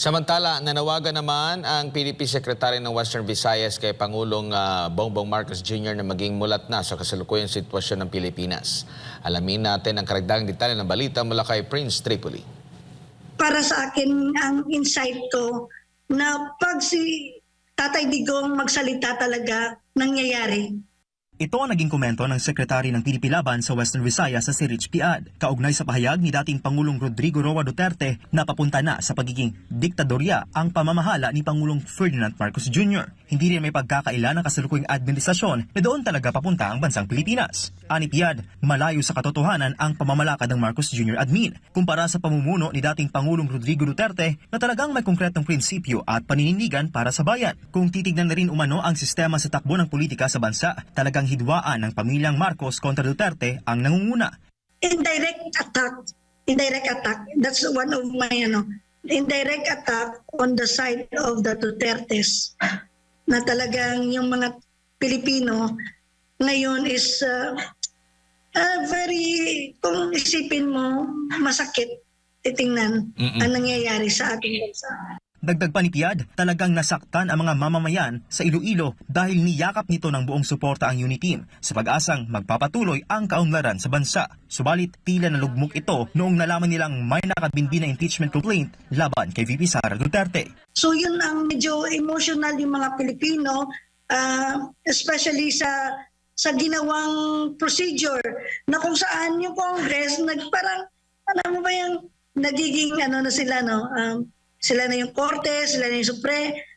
Samantala, nanawagan naman ang PDP Secretary ng Western Visayas kay Pangulong Bongbong Marcos Jr. na maging mulat na sa kasalukuyang sitwasyon ng Pilipinas. Alamin natin ang karagdagang detalye ng balita mula kay Prince Tripoli. Para sa akin, ang insight ko na pag si Tatay Digong magsalita talaga, nangyayari. Ito ang naging komento ng Sekretary ng PDP Laban sa Western Visayas sa si Rich Piad, kaugnay sa pahayag ni dating Pangulong Rodrigo Roa Duterte na papunta na sa pagiging diktadorya ang pamamahala ni Pangulong Ferdinand Marcos Jr. Hindi rin may pagkakaila ng kasalukuyang administrasyon na doon talaga papunta ang bansang Pilipinas. Ani Piad, malayo sa katotohanan ang pamamalakad ng Marcos Jr. admin kumpara sa pamumuno ni dating Pangulong Rodrigo Duterte na talagang may konkretong prinsipyo at paninindigan para sa bayan. Kung titignan na rin umano ang sistema sa takbo ng politika sa bansa, talagang hidwaan ng pamilyang Marcos kontra Duterte ang nangunguna. Indirect attack, that's one of my indirect attack on the side of the Dutertes, na talagang yung mga Pilipino ngayon is very, kung isipin mo, masakit titingnan ang nangyayari sa ating bansa. Dagdag pa ni Piad, talagang nasaktan ang mga mamamayan sa Iloilo dahil niyakap nito ng buong suporta ang Uniteam sa pag-asang magpapatuloy ang kaunlaran sa bansa. Subalit, tila nalugmok ito noong nalaman nilang may nakabindi na impeachment complaint laban kay VP Sara Duterte. So yun ang medyo emotional yung mga Pilipino, especially sa ginawang procedure na kung saan yung Congress parang, alam mo ba yung nagiging na sila, sila na yung Korte, sila na yung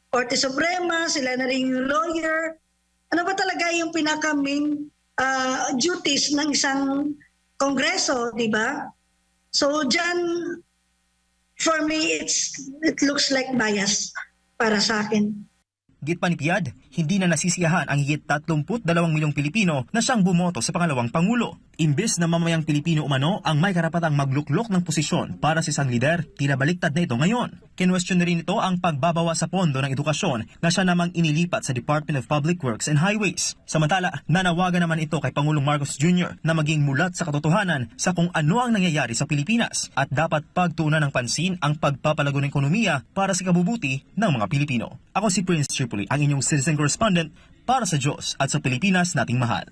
Korte Suprema, sila na rin yung lawyer. Ano ba talaga yung pinaka-main duties ng isang kongreso, di ba? So dyan, for me, it looks like bias para sa akin. Git pa ni Piad, hindi na nasisiyahan ang higit 32 milyong Pilipino na siyang bumoto sa pangalawang Pangulo. Imbes na mamayang Pilipino umano ang may karapatang magluklok ng posisyon para sa isang lider, tila baliktad na ito ngayon. Kinwestiyon na rin ito ang pagbabawa sa pondo ng edukasyon na siya namang inilipat sa Department of Public Works and Highways. Samantala, nanawagan naman ito kay Pangulong Marcos Jr. na maging mulat sa katotohanan sa kung ano ang nangyayari sa Pilipinas at dapat pagtuunan ng pansin ang pagpapalago ng ekonomiya para sa kabubuti ng mga Pilipino. Ako si Prince Tripoli, ang inyong citizen correspondent para sa Diyos at sa Pilipinas nating mahal.